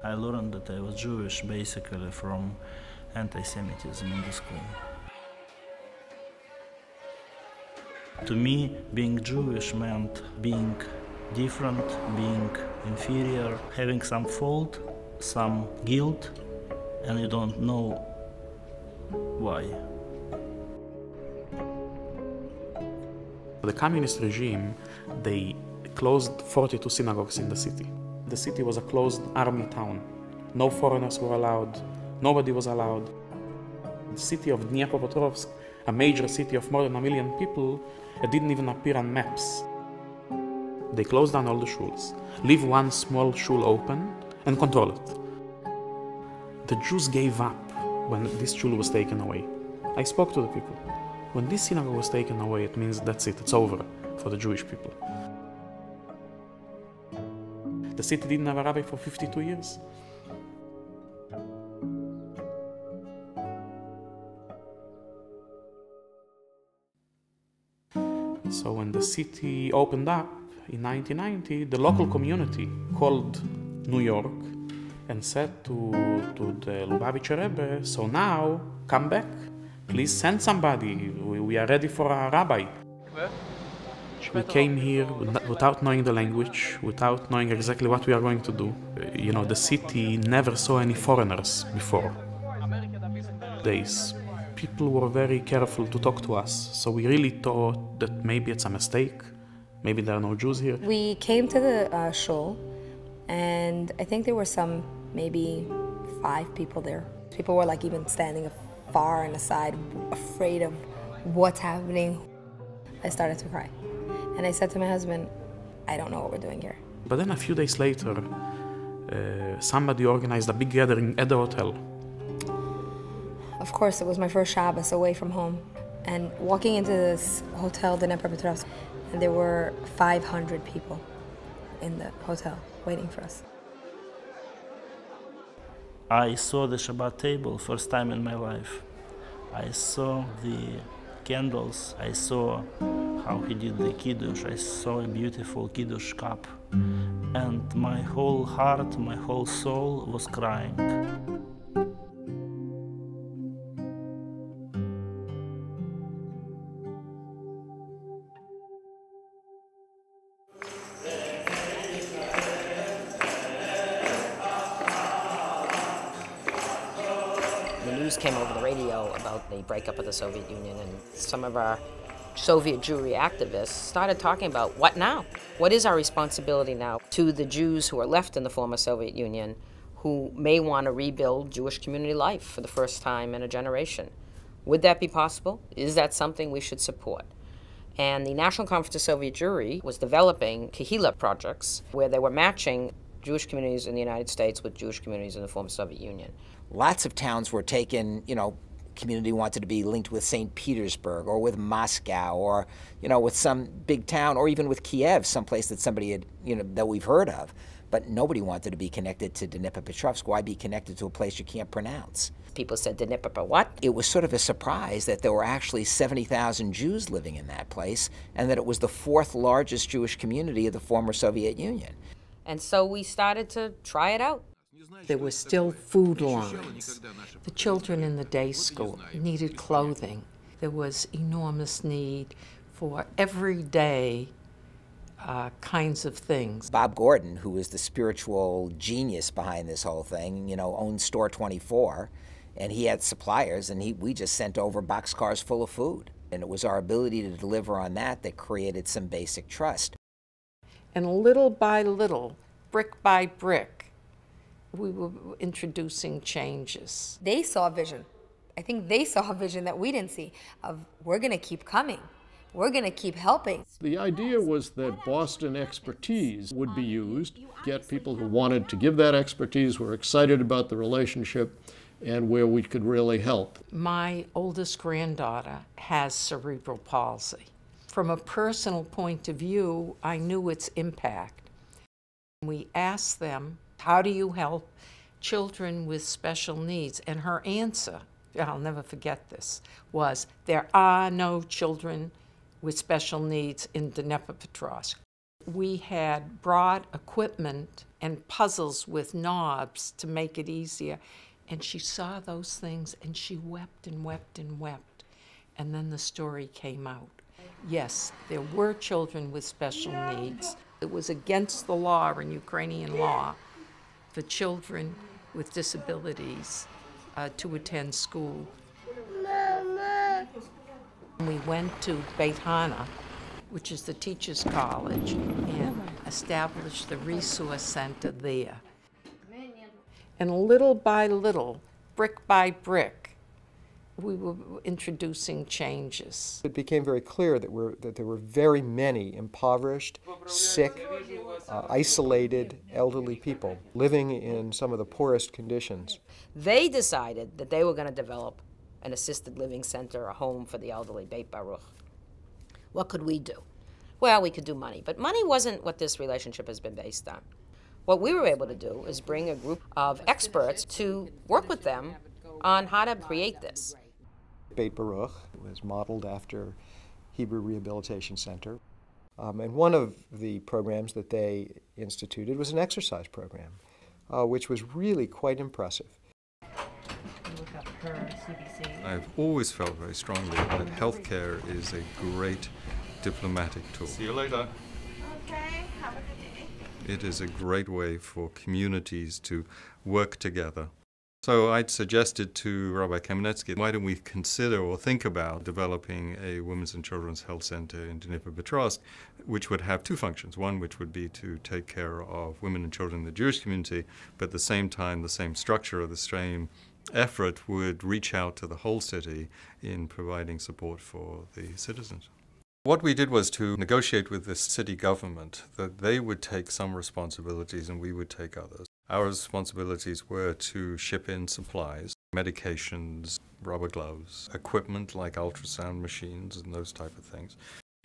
I learned that I was Jewish basically from anti-Semitism in the school. To me, being Jewish meant being different, being inferior, having some fault, some guilt, and you don't know why. The communist regime, they closed 42 synagogues in the city. The city was a closed army town. No foreigners were allowed, nobody was allowed. The city of Dnepropetrovsk, a major city of more than 1 million people, it didn't even appear on maps. They closed down all the shuls, leave one small shul open, and control it. The Jews gave up when this shul was taken away. I spoke to the people. When this synagogue was taken away, it means that's it, it's over for the Jewish people. The city didn't have a rabbi for 52 years. So when the city opened up in 1990, the local community called New York and said to the Lubavitcher Rebbe, so now, come back, please send somebody, we are ready for a rabbi. We came here without knowing the language, without knowing exactly what we are going to do. You know, the city never saw any foreigners before. People were very careful to talk to us, so we really thought that maybe it's a mistake, maybe there are no Jews here. We came to the shul, and I think there were maybe 5 people there. People were like even standing far and aside, afraid of what's happening. I started to cry, and I said to my husband, I don't know what we're doing here. But then a few days later, somebody organized a big gathering at the hotel. Of course, it was my first Shabbos away from home. And walking into this hotel, Dnepropetrovsk, and there were 500 people in the hotel waiting for us. I saw the Shabbat table first time in my life. I saw the candles. I saw how he did the Kiddush. I saw a beautiful Kiddush cup. And my whole heart, my whole soul was crying. The news came over the radio about the breakup of the Soviet Union, and some of our Soviet Jewry activists started talking about what now? What is our responsibility now to the Jews who are left in the former Soviet Union who may want to rebuild Jewish community life for the first time in a generation? Would that be possible? Is that something we should support? And the National Conference of Soviet Jewry was developing Kehillah projects where they were matching Jewish communities in the United States with Jewish communities in the former Soviet Union. Lots of towns were taken, community wanted to be linked with St. Petersburg or with Moscow or, with some big town or even with Kiev, someplace that somebody had, that we've heard of. But nobody wanted to be connected to Dnepropetrovsk. Why be connected to a place you can't pronounce? People said, Dnepropetrovsk what? It was sort of a surprise that there were actually 70,000 Jews living in that place and that it was the 4th largest Jewish community of the former Soviet Union. And so we started to try it out. There were still food lines. The children in the day school needed clothing. There was enormous need for everyday kinds of things. Bob Gordon, who was the spiritual genius behind this whole thing, owned Store 24, and he had suppliers, and we just sent over boxcars full of food. And it was our ability to deliver on that created some basic trust. And little by little, brick by brick, we were introducing changes. They saw a vision. I think they saw a vision that we didn't see of we're going to keep coming. We're going to keep helping. The idea was that Boston expertise would be used, get people who wanted to give that expertise, were excited about the relationship, and where we could really help. My oldest granddaughter has cerebral palsy. From a personal point of view, I knew its impact. We asked them, how do you help children with special needs? And her answer, I'll never forget this, was there are no children with special needs in Dnepropetrovsk. We had brought equipment and puzzles with knobs to make it easier. And she saw those things and she wept and wept and wept. And then the story came out. Yes, there were children with special needs. It was against the law in Ukrainian law for children with disabilities to attend school. We went to Beit Hana, which is the teachers' college, and established the resource center there. And little by little, brick by brick, we were introducing changes. It became very clear that there were very many impoverished, sick, isolated, elderly people living in some of the poorest conditions. They decided that they were going to develop an assisted living center, a home for the elderly, Beit Baruch. What could we do? Well, we could do money, but money wasn't what this relationship has been based on. What we were able to do is bring a group of experts to work with them on how to create this. Beit Baruch was modeled after Hebrew Rehabilitation Center. And one of the programs that they instituted was an exercise program, which was really quite impressive. I've always felt very strongly that healthcare is a great diplomatic tool. See you later. Okay, have a good day. It is a great way for communities to work together. So I'd suggested to Rabbi Kamenetsky, why don't we consider or think about developing a women's and children's health center in Dnepropetrovsk, which would have two functions. One, which would be to take care of women and children in the Jewish community, but at the same time, the same structure or the same effort would reach out to the whole city in providing support for the citizens. What we did was to negotiate with the city government that they would take some responsibilities and we would take others. Our responsibilities were to ship in supplies, medications, rubber gloves, equipment like ultrasound machines and those type of things.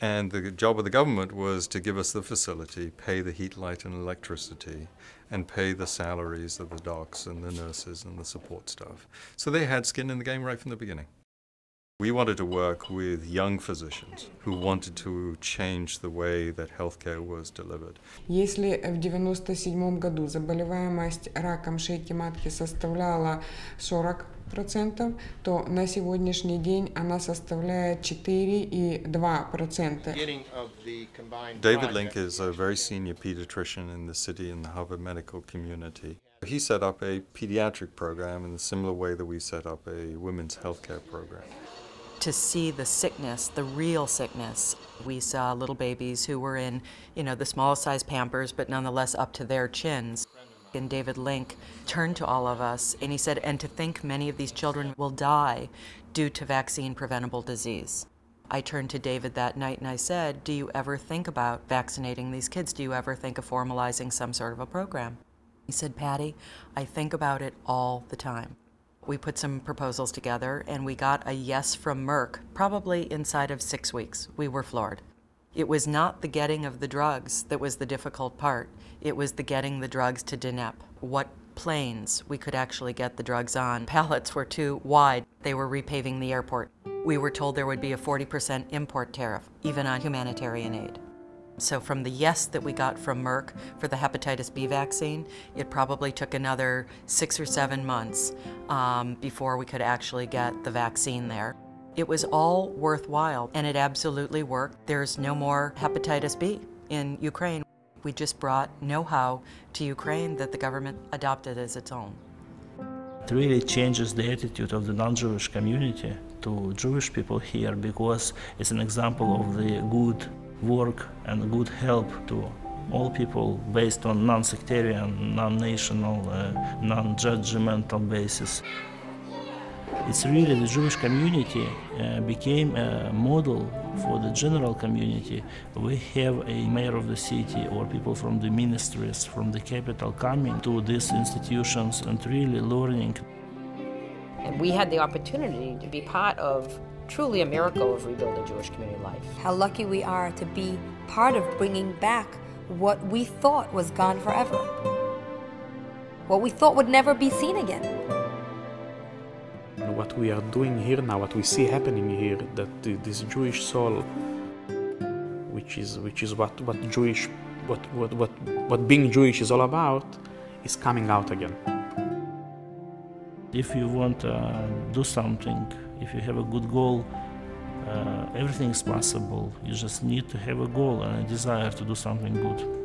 And the job of the government was to give us the facility, pay the heat, light, and electricity, and pay the salaries of the docs and the nurses and the support staff. So they had skin in the game right from the beginning. We wanted to work with young physicians who wanted to change the way that healthcare was delivered. Если в 1997 году заболеваемость раком шейки матки составляла 40%, то на сегодняшний день она составляет 4,2%. David Link is a very senior pediatrician in the city and the Harvard medical community. He set up a pediatric program in a similar way that we set up a women's healthcare program. To see the sickness, the real sickness. We saw little babies who were in, the small size Pampers, but nonetheless up to their chins. And David Link turned to all of us and he said, and to think many of these children will die due to vaccine preventable disease. I turned to David that night and I said, do you ever think about vaccinating these kids? Do you ever think of formalizing some sort of a program? He said, Patty, I think about it all the time. We put some proposals together and we got a yes from Merck, probably inside of 6 weeks. We were floored. It was not the getting of the drugs that was the difficult part. It was the getting the drugs to Dnep. What planes we could actually get the drugs on. Pallets were too wide. They were repaving the airport. We were told there would be a 40% import tariff, even on humanitarian aid. So from the yes that we got from Merck for the hepatitis B vaccine, it probably took another 6 or 7 months before we could actually get the vaccine there. It was all worthwhile, and it absolutely worked. There's no more hepatitis B in Ukraine. We just brought know-how to Ukraine that the government adopted as its own. It really changes the attitude of the non-Jewish community to Jewish people here, because it's an example of the good work and good help to all people based on non-sectarian, non-national, non-judgmental basis. It's really the Jewish community became a model for the general community. We have a mayor of the city or people from the ministries, from the capital coming to these institutions and really learning. And we had the opportunity to be part of truly a miracle of rebuilding Jewish community life. How lucky we are to be part of bringing back what we thought was gone forever. What we thought would never be seen again. What we are doing here now, what we see happening here, that this Jewish soul, which is what Jewish what being Jewish is all about is coming out again. If you want to do something, if you have a good goal, everything is possible. You just need to have a goal and a desire to do something good.